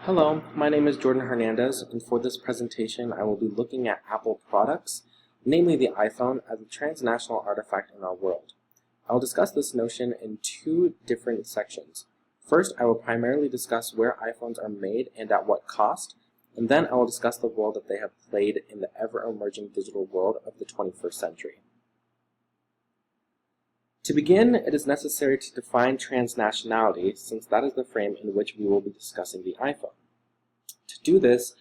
Hello, my name is Jordan Hernandez, and for this presentation I will be looking at Apple products, namely the iPhone, as a transnational artifact in our world. I will discuss this notion in two different sections. First, I will primarily discuss where iPhones are made and at what cost, and then I will discuss the role that they have played in the ever-emerging digital world of the 21st century. To begin, it is necessary to define transnationality, since that is the frame in which we will be discussing the iPhone. To do this,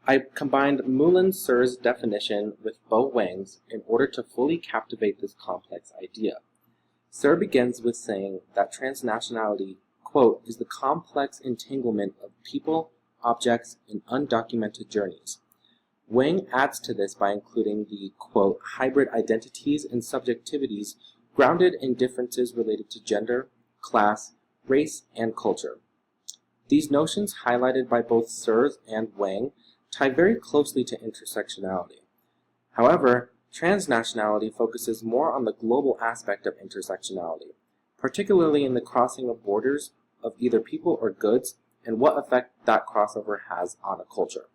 I combined Moulin Sir's definition with Bo Wang's in order to fully captivate this complex idea. Sir begins with saying that transnationality, quote, is the complex entanglement of people, objects, and undocumented journeys. Wang adds to this by including the, quote, hybrid identities and subjectivities grounded in differences related to gender, class, race, and culture. These notions, highlighted by both Sir and Wang, tie very closely to intersectionality. However, transnationality focuses more on the global aspect of intersectionality, particularly in the crossing of borders of either people or goods and what effect that crossover has on a culture.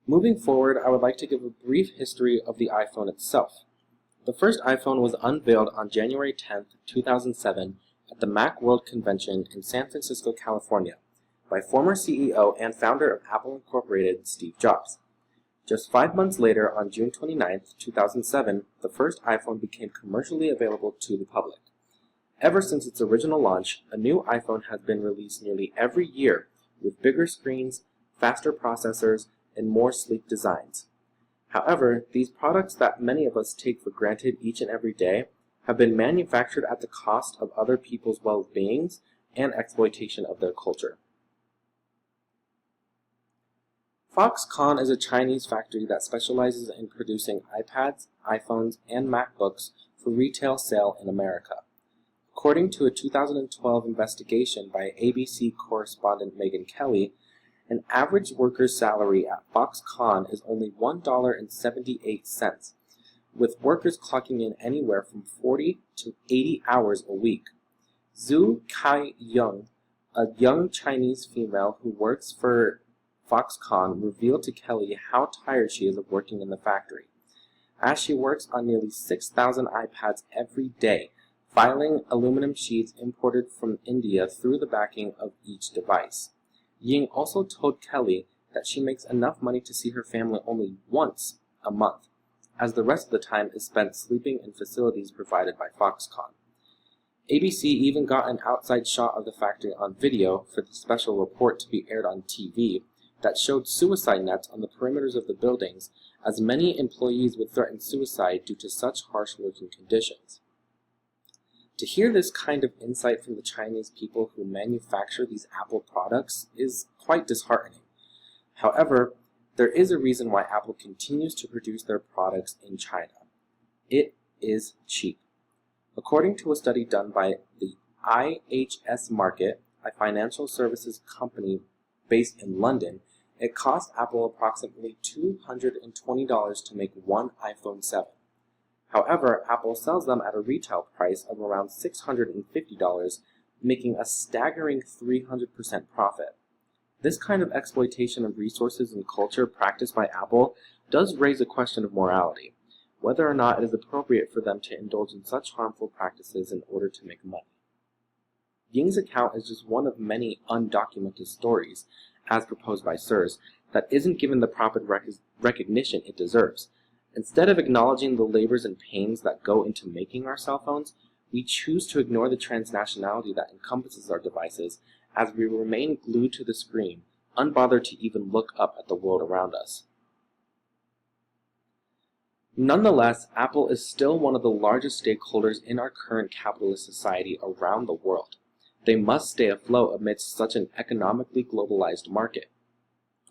Moving forward, I would like to give a brief history of the iPhone itself. The first iPhone was unveiled on January 10, 2007 at the Macworld Convention in San Francisco, California, by former CEO and founder of Apple Incorporated, Steve Jobs. Just 5 months later, on June 29, 2007, the first iPhone became commercially available to the public. Ever since its original launch, a new iPhone has been released nearly every year with bigger screens, faster processors, and more sleek designs. However, these products that many of us take for granted each and every day have been manufactured at the cost of other people's well-beings and exploitation of their culture. Foxconn is a Chinese factory that specializes in producing iPads, iPhones, and MacBooks for retail sale in America. According to a 2012 investigation by ABC correspondent Megyn Kelly, an average worker's salary at Foxconn is only $1.78, with workers clocking in anywhere from 40 to 80 hours a week. Zhu Kai-young, a young Chinese female who works for Foxconn, revealed to Kelly how tired she is of working in the factory, as she works on nearly 6,000 iPads every day, filing aluminum sheets imported from India through the backing of each device. Ying also told Kelly that she makes enough money to see her family only once a month, as the rest of the time is spent sleeping in facilities provided by Foxconn. ABC even got an outside shot of the factory on video for the special report to be aired on TV that showed suicide nets on the perimeters of the buildings, as many employees would threaten suicide due to such harsh working conditions. To hear this kind of insight from the Chinese people who manufacture these Apple products is quite disheartening. However, there is a reason why Apple continues to produce their products in China. It is cheap. According to a study done by the IHS Markit, a financial services company based in London, it cost Apple approximately $220 to make one iPhone 7. However, Apple sells them at a retail price of around $650, making a staggering 300% profit. This kind of exploitation of resources and culture practiced by Apple does raise a question of morality, whether or not it is appropriate for them to indulge in such harmful practices in order to make money. Ying's account is just one of many undocumented stories, as proposed by Sirs, that isn't given the proper recognition it deserves. Instead of acknowledging the labors and pains that go into making our cell phones, we choose to ignore the transnationality that encompasses our devices as we remain glued to the screen, unbothered to even look up at the world around us. Nonetheless, Apple is still one of the largest stakeholders in our current capitalist society around the world. They must stay afloat amidst such an economically globalized market.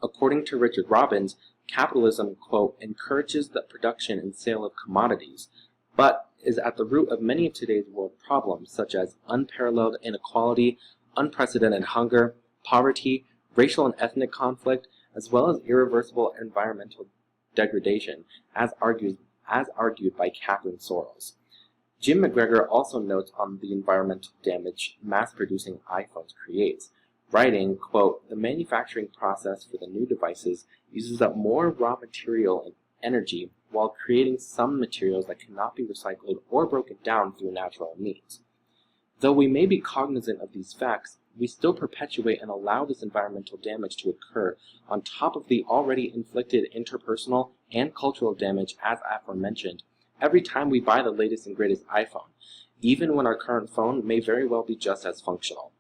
According to Richard Robbins, capitalism, quote, encourages the production and sale of commodities, but is at the root of many of today's world problems, such as unparalleled inequality, unprecedented hunger, poverty, racial and ethnic conflict, as well as irreversible environmental degradation, as argued by Catherine Soros. Jim McGregor also notes on the environmental damage mass-producing iPhones creates, writing, quote, "The manufacturing process for the new devices uses up more raw material and energy while creating some materials that cannot be recycled or broken down through natural means. Though we may be cognizant of these facts, we still perpetuate and allow this environmental damage to occur on top of the already inflicted interpersonal and cultural damage as aforementioned every time we buy the latest and greatest iPhone, even when our current phone may very well be just as functional."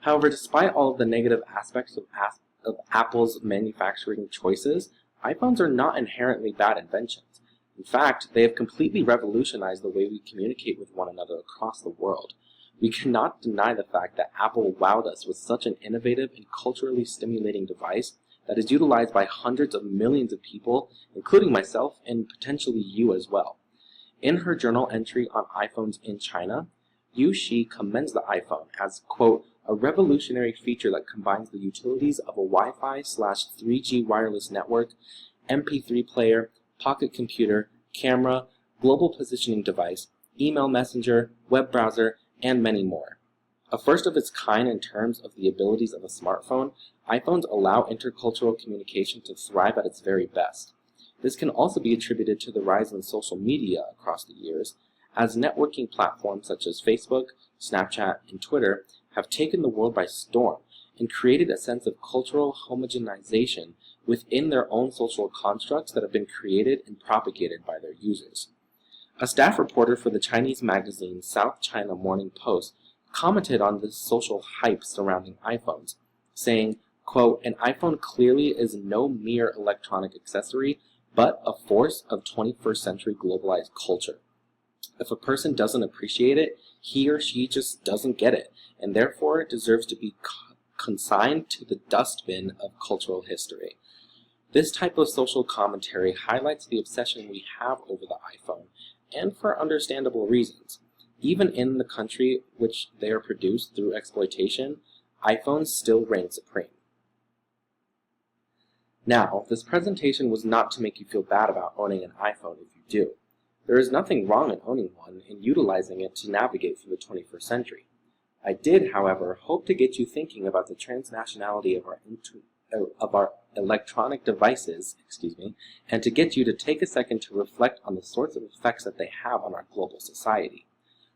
However, despite all of the negative aspects of Apple's manufacturing choices, iPhones are not inherently bad inventions. In fact, they have completely revolutionized the way we communicate with one another across the world. We cannot deny the fact that Apple wowed us with such an innovative and culturally stimulating device that is utilized by hundreds of millions of people, including myself and potentially you as well. In her journal entry on iPhones in China, Yu Shi commends the iPhone as, quote, "a revolutionary feature that combines the utilities of a Wi-Fi/3G wireless network, MP3 player, pocket computer, camera, global positioning device, email messenger, web browser, and many more. A first of its kind in terms of the abilities of a smartphone, iPhones allow intercultural communication to thrive at its very best. This can also be attributed to the rise in social media across the years, as networking platforms such as Facebook, Snapchat, and Twitter have taken the world by storm and created a sense of cultural homogenization within their own social constructs that have been created and propagated by their users." A staff reporter for the Chinese magazine South China Morning Post commented on this social hype surrounding iPhones, saying, quote, "An iPhone clearly is no mere electronic accessory, but a force of 21st century globalized culture. If a person doesn't appreciate it, he or she just doesn't get it, and therefore it deserves to be consigned to the dustbin of cultural history." This type of social commentary highlights the obsession we have over the iPhone, and for understandable reasons. Even in the country which they are produced through exploitation, iPhones still reign supreme. Now, this presentation was not to make you feel bad about owning an iPhone if you do. There is nothing wrong in owning one and utilizing it to navigate through the 21st century. I did, however, hope to get you thinking about the transnationality of our electronic devices, and to get you to take a second to reflect on the sorts of effects that they have on our global society.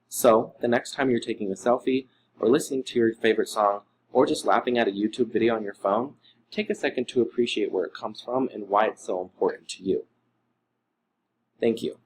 So, the next time you're taking a selfie, or listening to your favorite song, or just laughing at a YouTube video on your phone, take a second to appreciate where it comes from and why it's so important to you. Thank you.